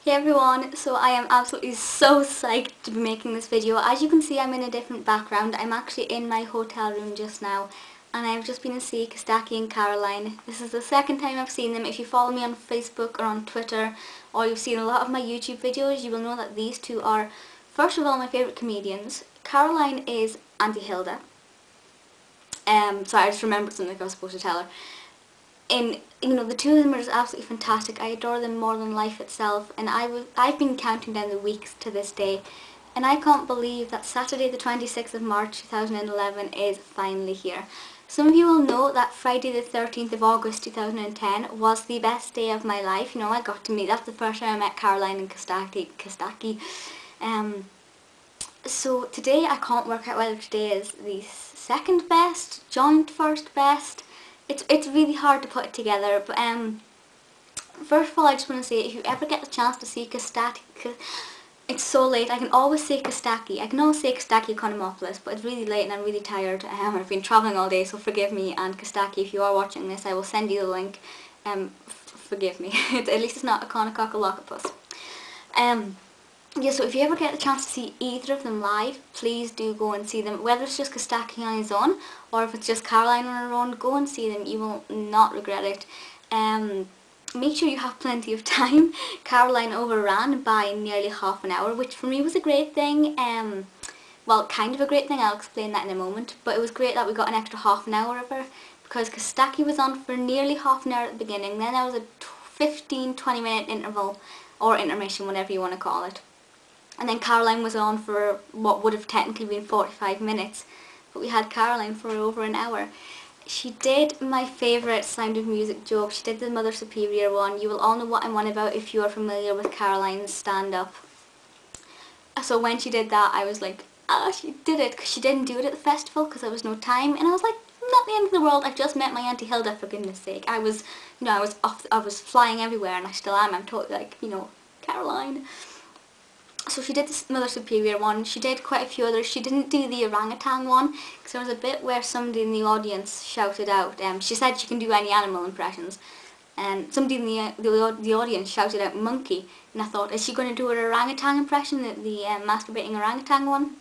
Hey everyone, so I am absolutely so psyched to be making this video. As you can see, I'm in a different background. I'm actually in my hotel room just now and I've just been to see Costaki and Caroline. This is the second time I've seen them. If you follow me on Facebook or on Twitter or you've seen a lot of my YouTube videos, you will know that these two are, first of all, my favourite comedians. Caroline is Auntie Hilda. Sorry, I just remembered something I was supposed to tell her. And the two of them are just absolutely fantastic. I adore them more than life itself, and I've been counting down the weeks to this day, and I can't believe that Saturday the 26th of March 2011 is finally here. Some of you will know that Friday the 13th of August 2010 was the best day of my life. I got to meet, that's the first time I met Caroline and Costaki. So today I can't work out whether today is the second best, joint first best. It's really hard to put it together, but first of all I just want to say, if you ever get the chance to see Costaki, it's so late, I can always say Costaki, I can always say Costaki Economopoulos, but it's really late and I'm really tired. I've been travelling all day, so forgive me, and Costaki, if you are watching this, I will send you the link. Forgive me, at least it's not Economopoulos. Yeah, so if you ever get the chance to see either of them live, please do go and see them. Whether it's just Costaki on his own, or if it's just Caroline on her own, go and see them. You will not regret it. Make sure you have plenty of time. Caroline overran by nearly half an hour, which for me was a great thing. Well, kind of a great thing, I'll explain that in a moment. But it was great that we got an extra half an hour of her, because Costaki was on for nearly half an hour at the beginning. Then there was a 15-20 minute interval, or intermission, whatever you want to call it. And then Caroline was on for what would have technically been 45 minutes, but we had Caroline for over an hour. She did my favourite Sound of Music joke. She did the Mother Superior one. You will all know what I'm on about if you are familiar with Caroline's stand-up. So when she did that, I was like, she did it, because she didn't do it at the festival because there was no time. And I was like, not the end of the world. I've just met my Auntie Hilda, for goodness sake. I was flying everywhere, and I still am. I'm totally like, Caroline. So she did the Mother Superior one. She did quite a few others. She didn't do the orangutan one because there was a bit where somebody in the audience shouted out. She said she can do any animal impressions, and somebody in the audience shouted out monkey. And I thought, is she going to do an orangutan impression? The masturbating orangutan one.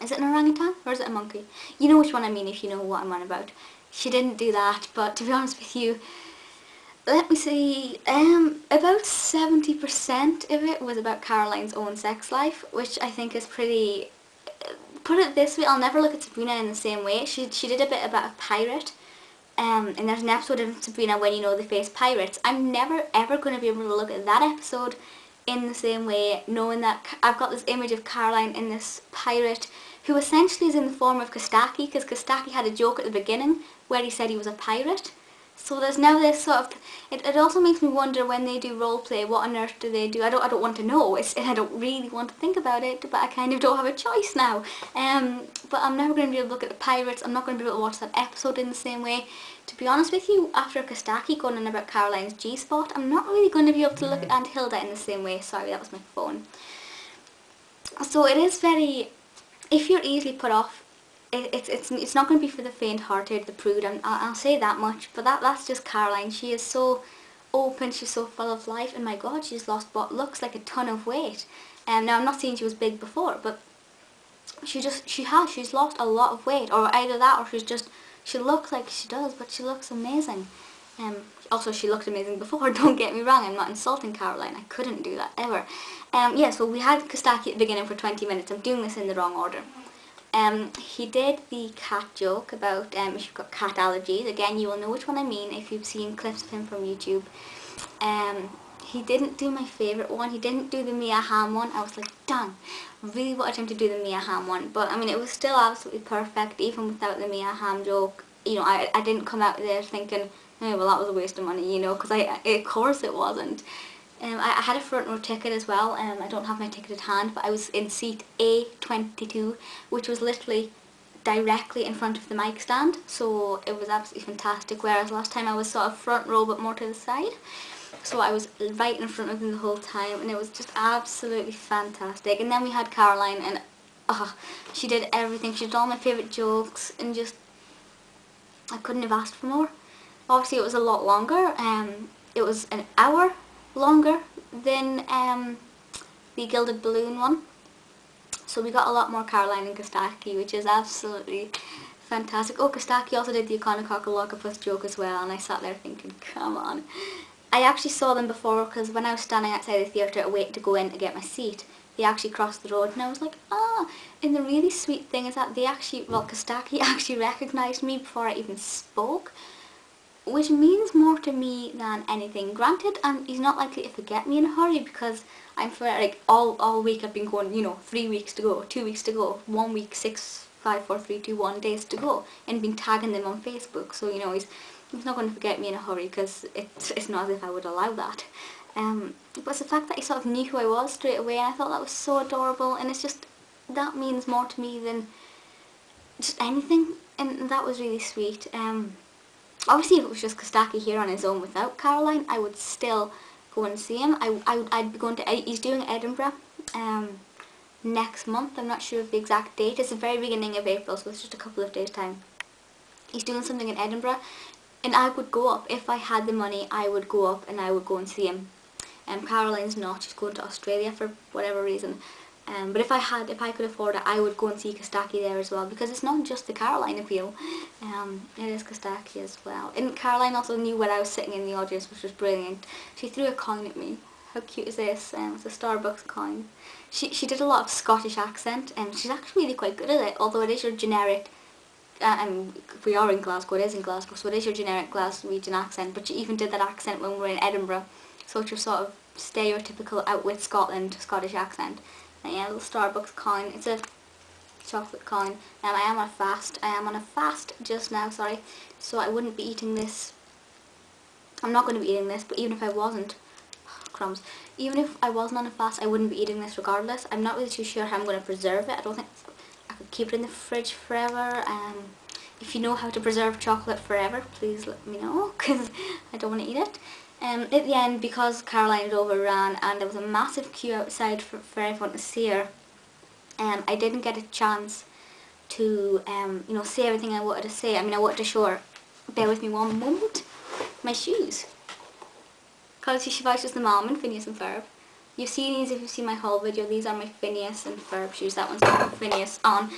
Is it an orangutan or is it a monkey? You know which one I mean if you know what I'm on about. She didn't do that, but to be honest with you, let me see, about 70% of it was about Caroline's own sex life, which I think is pretty, put it this way, I'll never look at Sabrina in the same way. She did a bit about a pirate, and there's an episode of Sabrina when they face pirates. I'm never ever going to be able to look at that episode in the same way, knowing that I've got this image of Caroline in this pirate, who essentially is in the form of Costaki, because Costaki had a joke at the beginning where he said he was a pirate. So there's now this sort of, it also makes me wonder when they do role play, what on earth do they do? I don't want to know, I don't really want to think about it, but I kind of don't have a choice now. But I'm never going to be able to look at the pirates, I'm not going to be able to watch that episode in the same way. To be honest with you, after Costaki going on about Caroline's G-spot, I'm not really going to be able to look at Aunt Hilda in the same way. Sorry, that was my phone. So it is very, if you're easily put off, it's not going to be for the faint-hearted, the prude, I'll say that much, but that's just Caroline. She is so open, she's so full of life, and my god, she's lost what looks like a ton of weight. Now I'm not saying she was big before, but she's lost a lot of weight, or either that, or she looks like she does, but she looks amazing. Also, she looked amazing before, don't get me wrong, I'm not insulting Caroline, I couldn't do that, ever. Yeah, so we had Costaki at the beginning for 20 minutes, I'm doing this in the wrong order. He did the cat joke about if you've got cat allergies. Again, you will know which one I mean if you've seen clips of him from YouTube. He didn't do my favourite one. He didn't do the Mia Hamm one. I was like, dang, I really wanted him to do the Mia Hamm one. But, I mean, it was still absolutely perfect, even without the Mia Hamm joke. I didn't come out there thinking, oh, well, that was a waste of money, because of course it wasn't. I had a front row ticket as well. I don't have my ticket at hand, but I was in seat A22, which was literally directly in front of the mic stand, so it was absolutely fantastic, whereas last time I was sort of front row but more to the side. So I was right in front of them the whole time, and it was just absolutely fantastic. And then we had Caroline, and she did everything. She did all my favourite jokes, and just, I couldn't have asked for more. Obviously it was a lot longer. It was an hour longer than the Gilded Balloon one. So we got a lot more Caroline and Costaki, which is absolutely fantastic. Oh, Costaki also did the Economopoulos joke as well, and I sat there thinking, come on. I actually saw them before, because when I was standing outside the theatre waiting to go in to get my seat, they actually crossed the road, and I was like, ah. And the really sweet thing is that they actually, well, Costaki actually recognised me before I even spoke, which means more to me than anything. Granted, he's not likely to forget me in a hurry, because I'm for like all week I've been going, you know, 3 weeks to go, 2 weeks to go, 1 week, 6, 5, 4, 3, 2, 1 days to go, and been tagging them on Facebook. So you know he's not going to forget me in a hurry, because it's not as if I would allow that. But it's the fact that he sort of knew who I was straight away, and I thought that was so adorable, and it's just, that means more to me than just anything, and that was really sweet. Obviously if it was just Costaki here on his own without Caroline, I would still go and see him. I'd be going to, he's doing Edinburgh next month. I'm not sure of the exact date. It's the very beginning of April, so it's just a couple of days time. He's doing something in Edinburgh, and I would go up. If I had the money, I would go up and I would go and see him. Caroline's not, she's going to Australia for whatever reason. But if I could afford it, I would go and see Costaki there as well, because it's not just the Caroline appeal, it is Costaki as well. And Caroline also knew when I was sitting in the audience, which was brilliant. She threw a coin at me. How cute is this? It's a Starbucks coin. She did a lot of Scottish accent, and she's actually really quite good at it, although it is your generic, we are in Glasgow, it is in Glasgow, so it is your generic Glaswegian accent, but she even did that accent when we were in Edinburgh, so it's your sort of stereotypical out with Scotland Scottish accent. And yeah, a little Starbucks coin. It's a chocolate coin. I am on a fast. I am on a fast just now, sorry. So I wouldn't be eating this. I'm not going to be eating this, but even if I wasn't, crumbs. Even if I wasn't on a fast, I wouldn't be eating this regardless. I'm not really too sure how I'm going to preserve it. I don't think I could keep it in the fridge forever. If you know how to preserve chocolate forever, please let me know, because I don't want to eat it. At the end, because Caroline had overran and there was a massive queue outside for everyone to see her, I didn't get a chance to you know, say everything I wanted to say. I mean, I wanted to show her. Bear with me one moment. My shoes. Quality Shivash the mom and Phineas and Ferb. You've seen these if you've seen my haul video. These are my Phineas and Ferb shoes. That one's got Phineas on,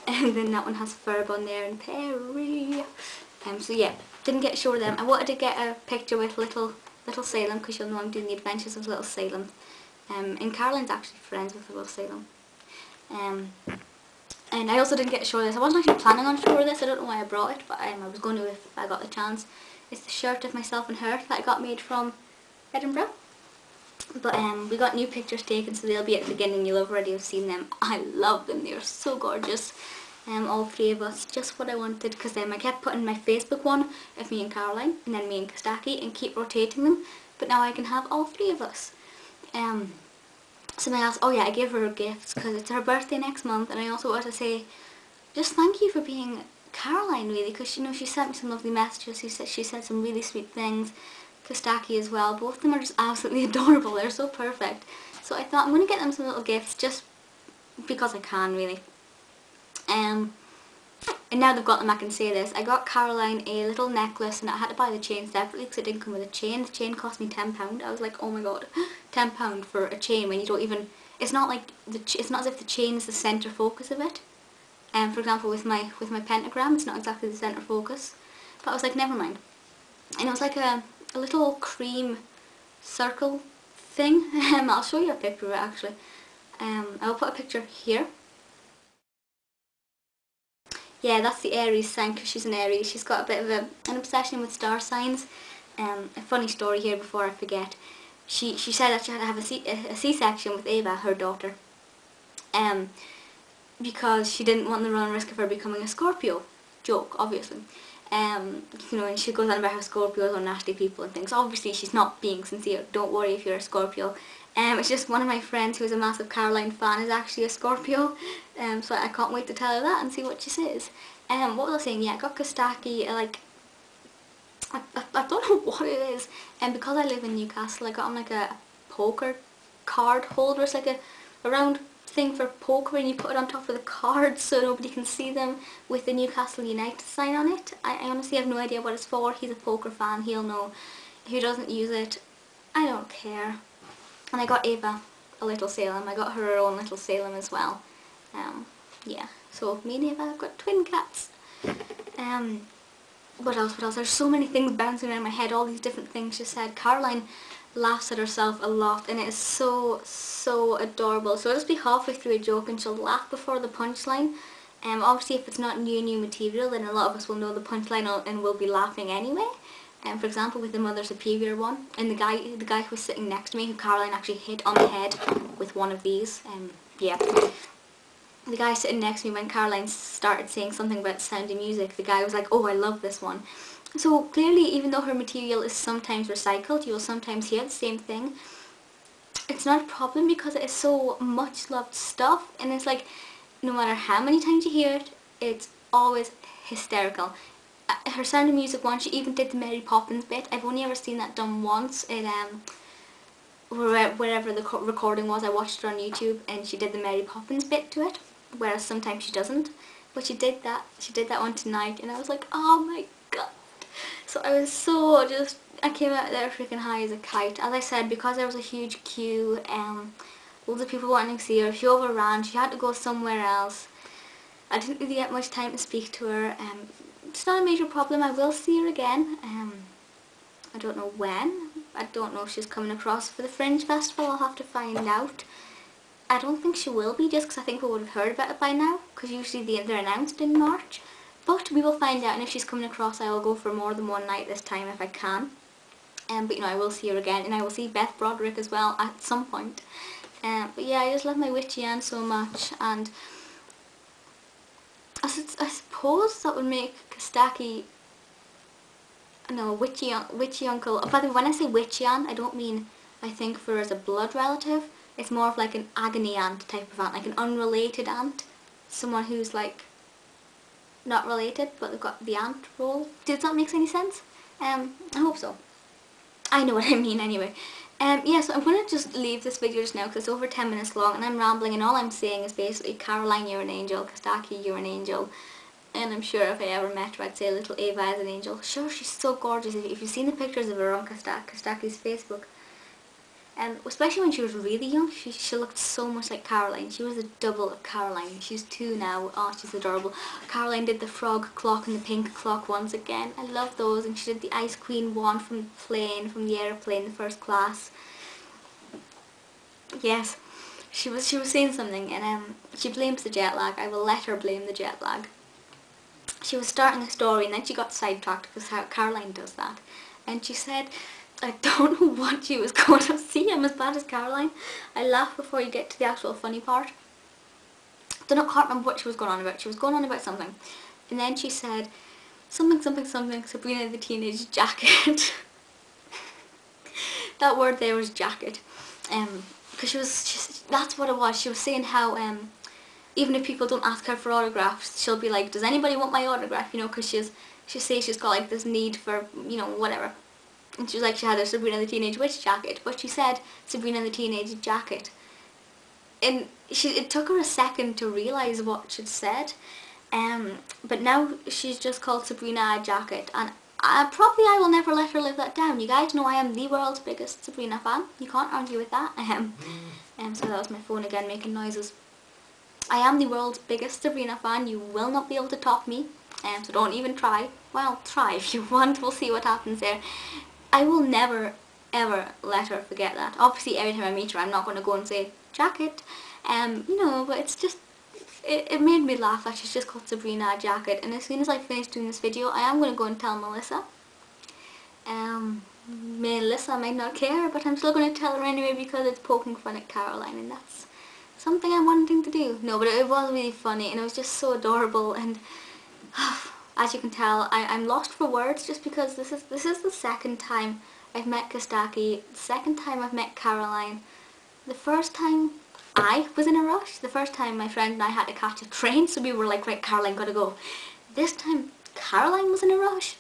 and then that one has Ferb on there and Perry. So yeah, didn't get to show them. I wanted to get a picture with little Salem, because you'll know I'm doing the adventures of little Salem. And Caroline's actually friends with little Salem. And I also didn't get to show this. I wasn't actually planning on showing this. I don't know why I brought it, but I was going to if I got the chance. It's the shirt of myself and her that I got made from Edinburgh. But we got new pictures taken, so they'll be at the beginning. You'll already have seen them. I love them. They're so gorgeous. All three of us, just what I wanted, because I kept putting my Facebook one of me and Caroline, and then me and Costaki, and keep rotating them, but now I can have all three of us. Something else, oh yeah, I gave her gifts, because it's her birthday next month, and I also wanted to say, just thank you for being Caroline, really, because, you know, she sent me some lovely messages, she said some really sweet things, Costaki as well. Both of them are just absolutely adorable, they're so perfect. So I thought I'm going to get them some little gifts, just because I can, really. And now they've got them, I can say this. I got Caroline a little necklace, and I had to buy the chain separately because it didn't come with a chain. The chain cost me £10. I was like, oh my god, £10 for a chain when you don't even. It's not like it's not as if the chain is the centre focus of it. For example, with my pentagram, it's not exactly the centre focus. But I was like, never mind. And it was like a little cream circle thing. I'll show you a picture of it actually. I'll put a picture here. Yeah, that's the Aries sign, because she's an Aries. She's got a bit of an obsession with star signs. A funny story here before I forget. She said that she had to have a C-section with Ava, her daughter, because she didn't want the run risk of her becoming a Scorpio. Joke, obviously. You know, and she goes on about how Scorpios are nasty people and things. Obviously, she's not being sincere. Don't worry if you're a Scorpio. It's just one of my friends who's a massive Caroline fan is actually a Scorpio. So I can't wait to tell her that and see what she says. What was I saying? Yeah, I got Costaki, like, I don't know what it is. And because I live in Newcastle, I got him like a poker card holder. It's like a round thing for poker, and you put it on top of the cards so nobody can see them, with the Newcastle United sign on it. I honestly have no idea what it's for. He's a poker fan, he'll know. He doesn't use it. I don't care. And I got Ava a little Salem. I got her own little Salem as well. Yeah, so me and Ava have got twin cats. What else? There's so many things bouncing around my head, all these different things she said. Caroline laughs at herself a lot, and it is so adorable. So I'll just be halfway through a joke and she'll laugh before the punchline. Obviously if it's not new material, then a lot of us will know the punchline and will be laughing anyway. For example, with the Mother Superior one, and the guy who was sitting next to me, who Caroline actually hit on the head with one of these, yeah. The guy sitting next to me, when Caroline started saying something about Sound of Music, the guy was like, oh, I love this one. So clearly, even though her material is sometimes recycled, you'll sometimes hear the same thing, it's not a problem because it is so much loved stuff, and it's like, no matter how many times you hear it, it's always hysterical. Her Sound of Music one, she even did the Mary Poppins bit. I've only ever seen that done once in wherever the recording was. I watched it on YouTube, and she did the Mary Poppins bit to it, whereas sometimes she doesn't. But she did that one tonight, and I was like, oh my god. So I was so I came out there freaking high as a kite. As I said, because there was a huge queue, loads of people wanting to see her, she overran, she had to go somewhere else. I didn't really get much time to speak to her. It's not a major problem. I will see her again. I don't know when. I don't know if she's coming across for the Fringe Festival. I'll have to find out. I don't think she will be, just because I think we would have heard about it by now, because usually they're announced in March. But we will find out, and if she's coming across, I will go for more than one night this time if I can. But you know, I will see her again, and I will see Beth Broderick as well at some point. But yeah, I just love my witchy aunt so much, and I suppose that would make Costaki, no, witchy uncle. By the way, when I say witchy aunt, I don't mean I think for as a blood relative. It's more of like an agony aunt type of aunt, like an unrelated aunt, someone who's like not related but they've got the aunt role. Does that make any sense? I hope so. I know what I mean anyway. Yeah, so I'm going to just leave this video just now because it's over 10 minutes long and I'm rambling, and all I'm saying is basically, Caroline, you're an angel, Costaki, you're an angel, and I'm sure if I ever met her I'd say little Ava is an angel. Sure, she's so gorgeous. If you've seen the pictures of her on Costaki's Facebook, especially when she was really young, she looked so much like Caroline. She was a double of Caroline. She's 2 now. Oh, she's adorable. Caroline did the frog clock and the pink clock ones again. I love those. And she did the Ice Queen one from the plane, from the airplane, the first class. Yes, she was saying something, and she blames the jet lag. I will let her blame the jet lag. She was starting a story and then she got sidetracked, because how Caroline does that. And she said, I don't know what she was going to see. I'm as bad as Caroline. I laugh before you get to the actual funny part. I can't remember what she was going on about. She was going on about something. And then she said, something, Sabrina the Teenage Jacket. That word there was jacket. Because that's what it was. She was saying how, even if people don't ask her for autographs, she'll be like, does anybody want my autograph? You know, because she says she's got like this need for, you know, whatever. And she was like, she had a Sabrina the Teenage Witch jacket, but she said Sabrina the Teenage Jacket. And it took her a second to realise what she'd said. But now she's just called Sabrina a Jacket, and I will never let her live that down. You guys know I am the world's biggest Sabrina fan. You can't argue with that. So that was my phone again making noises. I am the world's biggest Sabrina fan. You will not be able to top me. So don't even try. Well, try if you want. We'll see what happens there. I will never, ever let her forget that. Obviously, every time I meet her, I'm not going to go and say, jacket. You know, but it's just, it made me laugh that she's just called Sabrina a Jacket. And as soon as I finish doing this video, I am going to go and tell Melissa. Melissa might not care, but I'm still going to tell her anyway because it's poking fun at Caroline, and that's something I'm wanting to do. No, but it was really funny, and it was just so adorable, and as you can tell, I'm lost for words, just because this is the second time I've met Costaki, the second time I've met Caroline. The first time I was in a rush, the first time my friend and I had to catch a train, so we were like, right, Caroline, gotta go. This time Caroline was in a rush.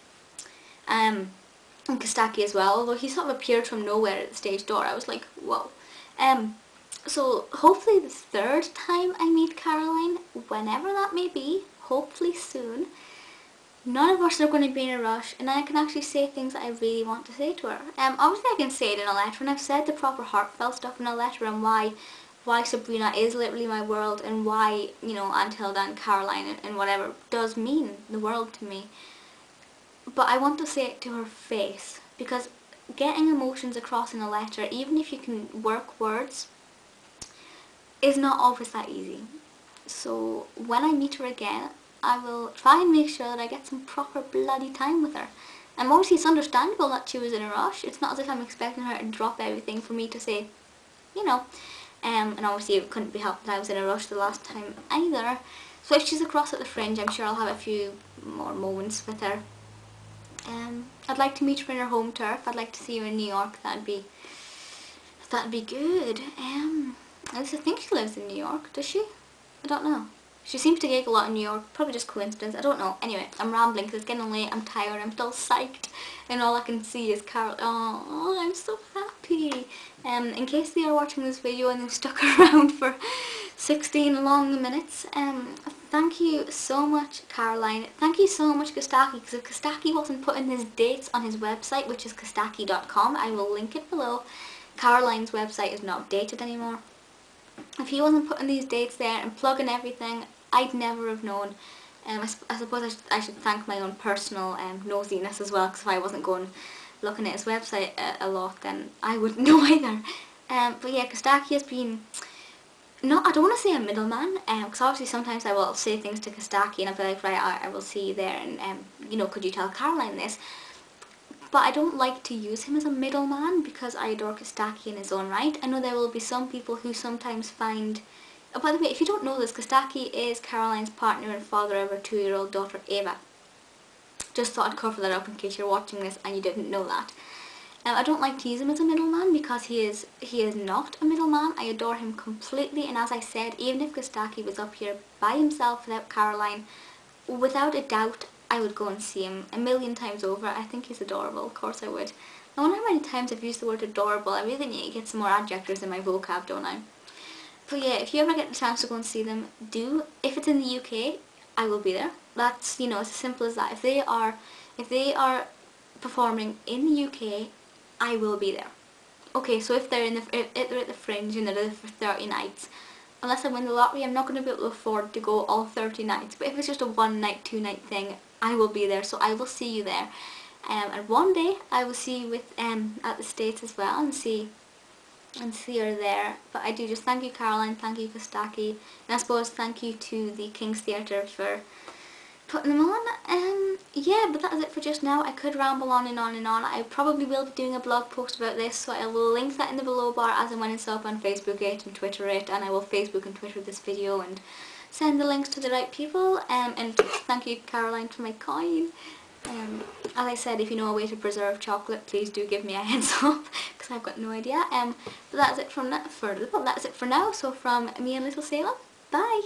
And Costaki as well, although he sort of appeared from nowhere at the stage door. I was like, whoa. So hopefully the third time I meet Caroline, whenever that may be, hopefully soon, none of us are going to be in a rush, and I can actually say things that I really want to say to her. Obviously I can say it in a letter, and I've said the proper heartfelt stuff in a letter, and why Sabrina is literally my world, and why, you know, Aunt Hilda and Caroline and whatever does mean the world to me. But I want to say it to her face, because getting emotions across in a letter, even if you can work words, is not always that easy. So when I meet her again, I will try and make sure that I get some proper bloody time with her. And obviously it's understandable that she was in a rush. It's not as if I'm expecting her to drop everything for me to say, you know. And obviously it couldn't be helped that I was in a rush the last time either. So if she's across at the Fringe, I'm sure I'll have a few more moments with her. I'd like to meet her in her home turf. I'd like to see her in New York. That'd be good. At least I think she lives in New York. Does she? I don't know. She seems to gig a lot in New York. Probably just coincidence. I don't know. Anyway, I'm rambling because it's getting late. I'm tired. I'm still psyched. And all I can see is Carol. Oh, I'm so happy. In case they are watching this video and they've stuck around for 16 long minutes, thank you so much, Caroline. Thank you so much, Costaki, because if Costaki wasn't putting his dates on his website, which is Costaki.com, I will link it below. Caroline's website is not updated anymore. If he wasn't putting these dates there and plugging everything, I'd never have known. I suppose I should thank my own personal nosiness as well, because if I wasn't going looking at his website a lot, then I wouldn't know either. But yeah, Costaki has been, I don't want to say a middleman, because obviously sometimes I will say things to Costaki and I'll be like, right, I will see you there, and you know, could you tell Caroline this? But I don't like to use him as a middleman, because I adore Costaki in his own right. I know there will be some people who sometimes find... Oh, by the way, if you don't know this, Costaki is Caroline's partner and father of her 2-year-old daughter Ava. Just thought I'd cover that up in case you're watching this and you didn't know that. I don't like to use him as a middleman, because he is not a middleman. I adore him completely, and as I said, even if Costaki was up here by himself without Caroline, without a doubt, I would go and see him 1,000,000 times over. I think he's adorable, of course I would. I wonder how many times I've used the word adorable. I really need to get some more adjectives in my vocab, don't I? But yeah, if you ever get the chance to go and see them, do. If it's in the UK, I will be there. That's, you know, it's as simple as that. If they are performing in the UK, I will be there. Okay, so if they're at the Fringe and they're there for 30 nights, unless I win the lottery, I'm not going to be able to afford to go all 30 nights. But if it's just a 1-night, 2-night thing, I will be there. So I will see you there. And one day I will see you with at the States as well, and see her there. But I do just thank you, Caroline, thank you, Costaki, and I suppose thank you to the King's Theatre for putting them on. Yeah, but that is it for just now. I could ramble on and on and on. I probably will be doing a blog post about this, so I will link that in the below bar as and when it's up on Facebook it and Twitter it, and I will Facebook and Twitter this video and send the links to the right people. And thank you, Caroline, for my coin. As I said, if you know a way to preserve chocolate, please do give me a heads up, because I've got no idea. But that's it for now. So from me and Little Salem, bye!